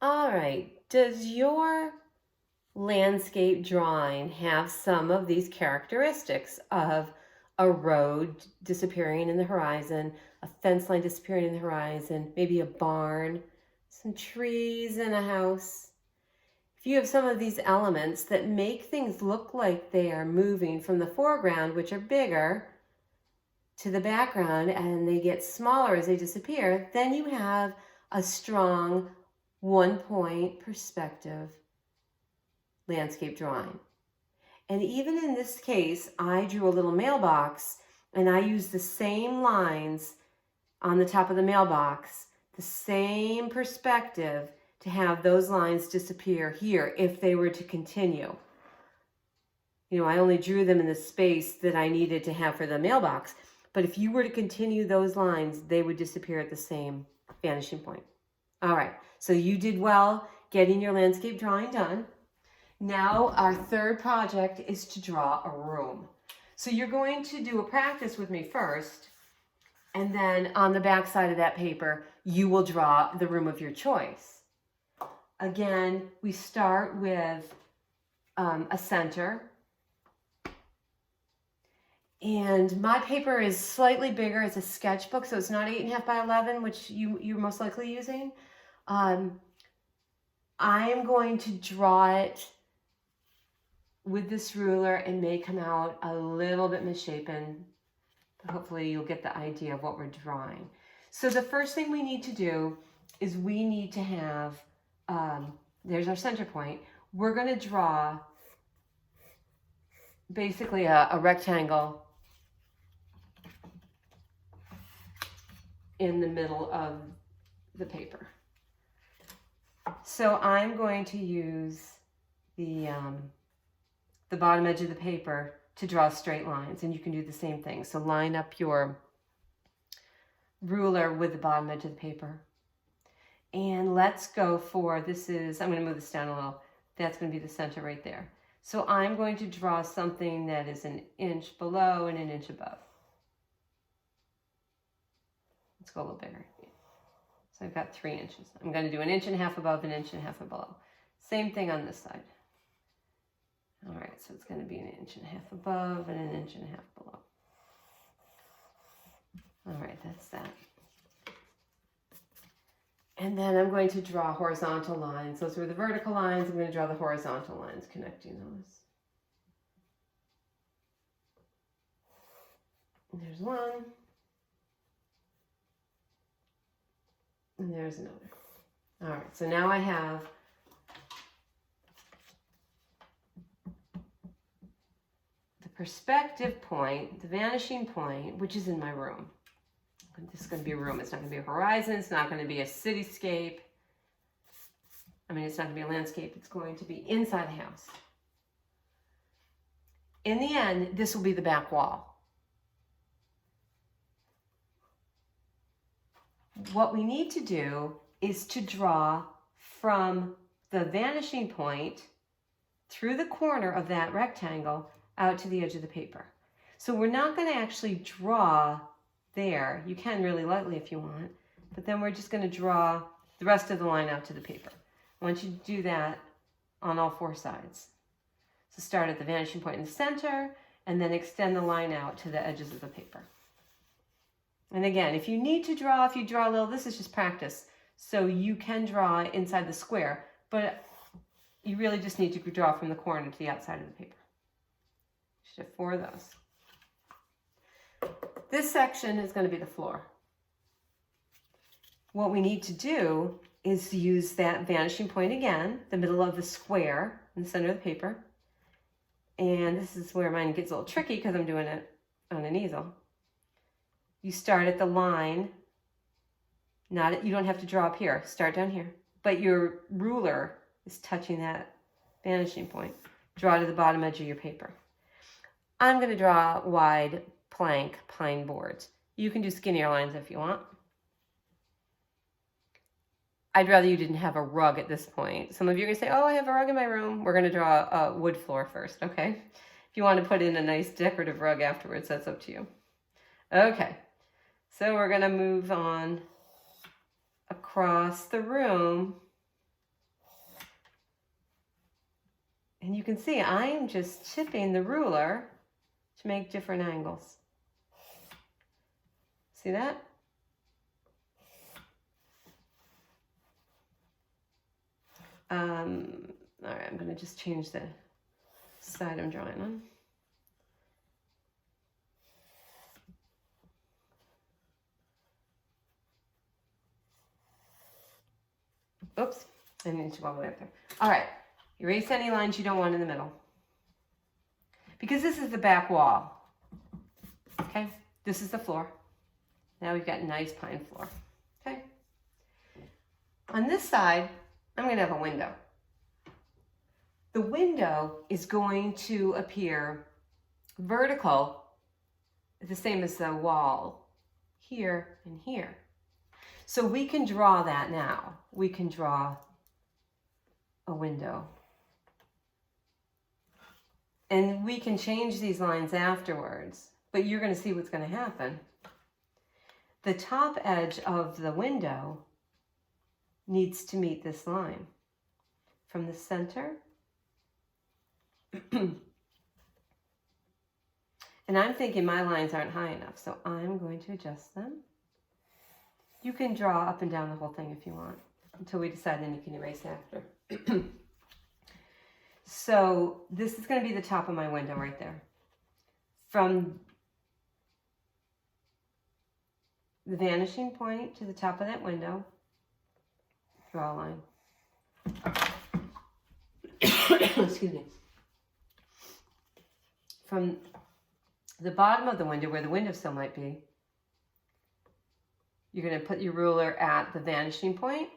All right, does your landscape drawing have some of these characteristics of a road disappearing in the horizon, a fence line disappearing in the horizon, maybe a barn, some trees, and a house? If you have some of these elements that make things look like they are moving from the foreground, which are bigger, to the background and they get smaller as they disappear, then you have a strong 1-point perspective landscape drawing. And even in this case, I drew a little mailbox and I used the same lines on the top of the mailbox, the same perspective to have those lines disappear here if they were to continue. You know, I only drew them in the space that I needed to have for the mailbox. But if you were to continue those lines, they would disappear at the same vanishing point. All right, so you did well getting your landscape drawing done. Now our third project is to draw a room. So you're going to do a practice with me first, and then on the back side of that paper, you will draw the room of your choice. Again, we start with a center. And my paper is slightly bigger. It's a sketchbook, so it's not 8.5 by 11, which you're most likely using. I am going to draw it with this ruler and may come out a little bit misshapen, but hopefully you'll get the idea of what we're drawing. So the first thing we need to do is we need to have, there's our center point. We're going to draw basically a rectangle in the middle of the paper. So I'm going to use the bottom edge of the paper to draw straight lines, and you can do the same thing. So line up your ruler with the bottom edge of the paper. And let's go for, this is, I'm going to move this down a little. That's going to be the center right there. So I'm going to draw something that is 1 inch below and 1 inch above. Let's go a little bigger. So I've got 3 inches. I'm going to do 1.5 inches above, 1.5 inches below. Same thing on this side. All right, so it's going to be 1.5 inches above and 1.5 inches below. All right, that's that. And then I'm going to draw horizontal lines. Those were the vertical lines. I'm going to draw the horizontal lines connecting those. And there's one. And there's another. All right, so now I have the perspective point, the vanishing point, which is in my room. This is going to be a room. It's not going to be a horizon. It's not going to be a cityscape. I mean, it's not going to be a landscape. It's going to be inside the house. In the end, this will be the back wall. What we need to do is to draw from the vanishing point through the corner of that rectangle out to the edge of the paper. So we're not going to actually draw there. You can really lightly if you want, but then we're just going to draw the rest of the line out to the paper. I want you to do that on all 4 sides. So start at the vanishing point in the center and then extend the line out to the edges of the paper. And again, if you need to draw, if you draw a little, this is just practice. So you can draw inside the square, but you really just need to draw from the corner to the outside of the paper. You should have 4 of those. This section is going to be the floor. What we need to do is use that vanishing point again, the middle of the square in the center of the paper. And this is where mine gets a little tricky because I'm doing it on an easel. You start at the line, you don't have to draw up here, start down here, but your ruler is touching that vanishing point. Draw to the bottom edge of your paper. I'm going to draw wide plank pine boards. You can do skinnier lines if you want. I'd rather you didn't have a rug at this point. Some of you are going to say, oh, I have a rug in my room. We're going to draw a wood floor first, okay? If you want to put in a nice decorative rug afterwards, that's up to you. Okay, so we're going to move on across the room And you can see I'm just tipping the ruler to make different angles. See that? All right, I'm going to just change the side I'm drawing on. Oops, I need to go all the way up there. All right, erase any lines you don't want in the middle. Because this is the back wall. Okay, this is the floor. Now we've got nice pine floor. Okay. On this side, I'm going to have a window. The window is going to appear vertical, the same as the wall, here and here. So we can draw that now. We can draw a window. And we can change these lines afterwards, but you're going to see what's going to happen. The top edge of the window needs to meet this line from the center. And I'm thinking my lines aren't high enough, so I'm going to adjust them. You can draw up and down the whole thing if you want, until we decide, then you can erase after. So this is going to be the top of my window right there. From the vanishing point to the top of that window, draw a line. Excuse me. From the bottom of the window, where the windowsill might be, you're going to put your ruler at the vanishing point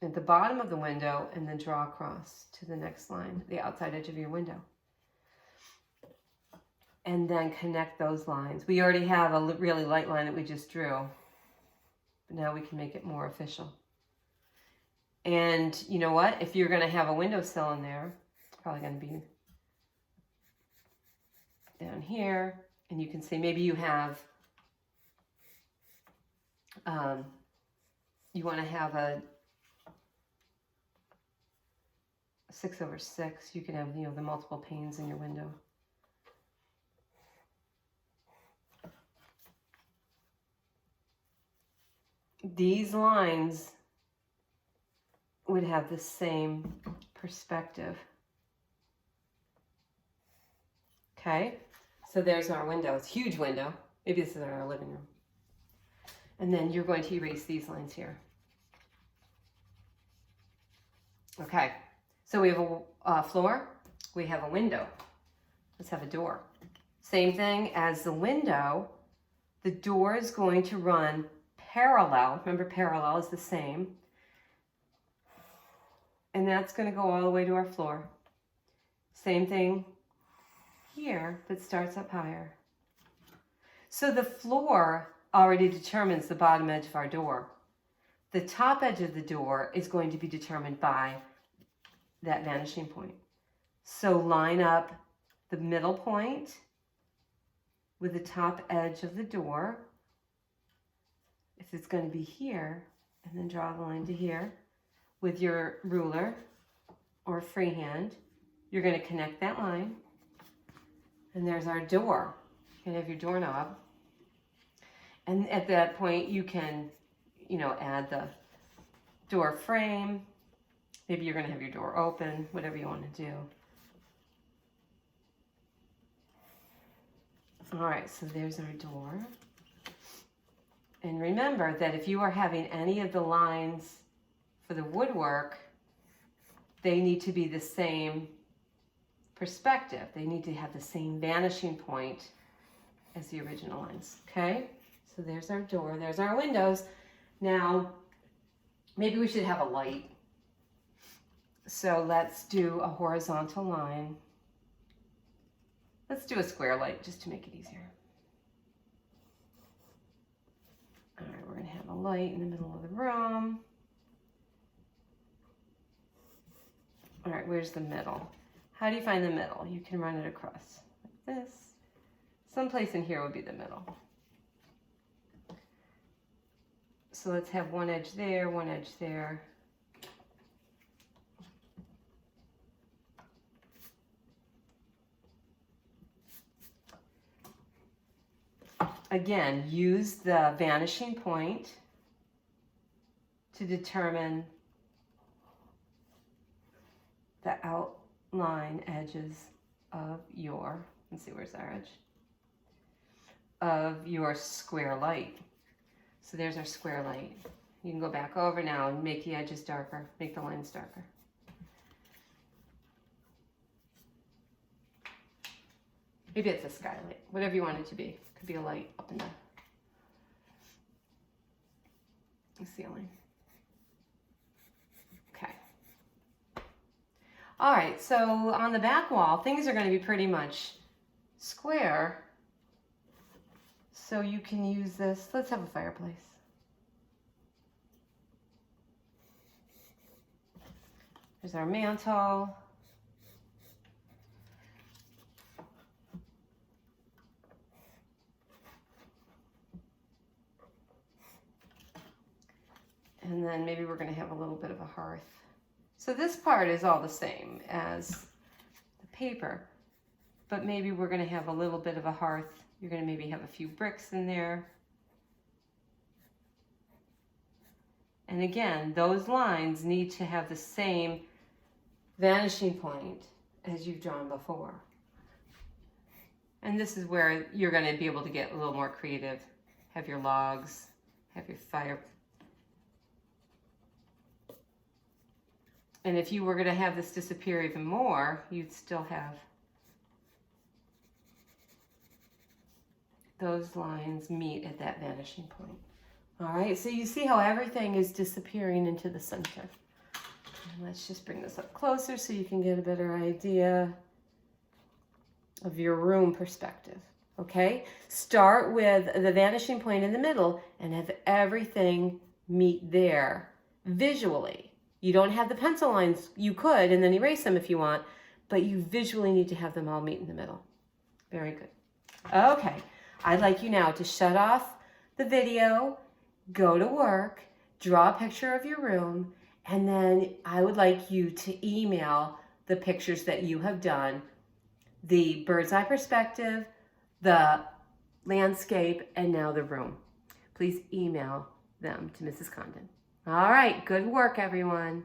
at the bottom of the window and then draw across to the next line, the outside edge of your window. And then connect those lines. We already have a really light line that we just drew, but now we can make it more official. And you know what? If you're going to have a windowsill in there, it's probably going to be down here, and you can see maybe you have you want to have a 6/6. You can have, the multiple panes in your window. These lines would have the same perspective. Okay, so there's our window. It's a huge window. Maybe this is our living room. And then you're going to erase these lines here. Okay, so we have a floor, we have a window. Let's have a door. Same thing as the window, the door is going to run parallel. Remember, parallel is the same. And that's going to go all the way to our floor. Same thing here, but starts up higher. So the floor already determines the bottom edge of our door. The top edge of the door is going to be determined by that vanishing point. So line up the middle point with the top edge of the door. If it's going to be here, and then draw the line to here with your ruler or freehand. You're going to connect that line. And there's our door. You can have your doorknob. And at that point, you can, add the door frame. Maybe you're going to have your door open, whatever you want to do. All right, so there's our door. And remember that if you are having any of the lines for the woodwork, they need to be the same perspective. They need to have the same vanishing point as the original lines, okay? So there's our door, there's our windows. Now, maybe we should have a light. So let's do a horizontal line. Let's do a square light just to make it easier. All right, we're going to have a light in the middle of the room. All right, where's the middle? How do you find the middle? You can run it across like this. Someplace in here would be the middle. So let's have one edge there, one edge there. Again, use the vanishing point to determine the outline edges of your, let's see, where's our edge? Of your square light. So there's our square light. You can go back over now and make the edges darker, make the lines darker. Maybe it's a skylight, whatever you want it to be. It could be a light up in the ceiling. Okay. All right, so on the back wall, things are going to be pretty much square. So you can use this. Let's have a fireplace. There's our mantle. And then maybe we're going to have a little bit of a hearth. So this part is all the same as the paper, but maybe we're going to have a little bit of a hearth. You're going to maybe have a few bricks in there. And again, those lines need to have the same vanishing point as you've drawn before. And this is where you're going to be able to get a little more creative. Have your logs, have your fire. And if you were going to have this disappear even more, you'd still have those lines meet at that vanishing point. All right, so you see how everything is disappearing into the center. And let's just bring this up closer so you can get a better idea of your room perspective. Okay, start with the vanishing point in the middle and have everything meet there visually. You don't have the pencil lines. You could and then erase them if you want, but you visually need to have them all meet in the middle. Very good. Okay, I'd like you now to shut off the video, go to work, draw a picture of your room, and then I would like you to email the pictures that you have done, the bird's eye perspective, the landscape, and now the room. Please email them to Mrs. Condon. All right, good work, everyone.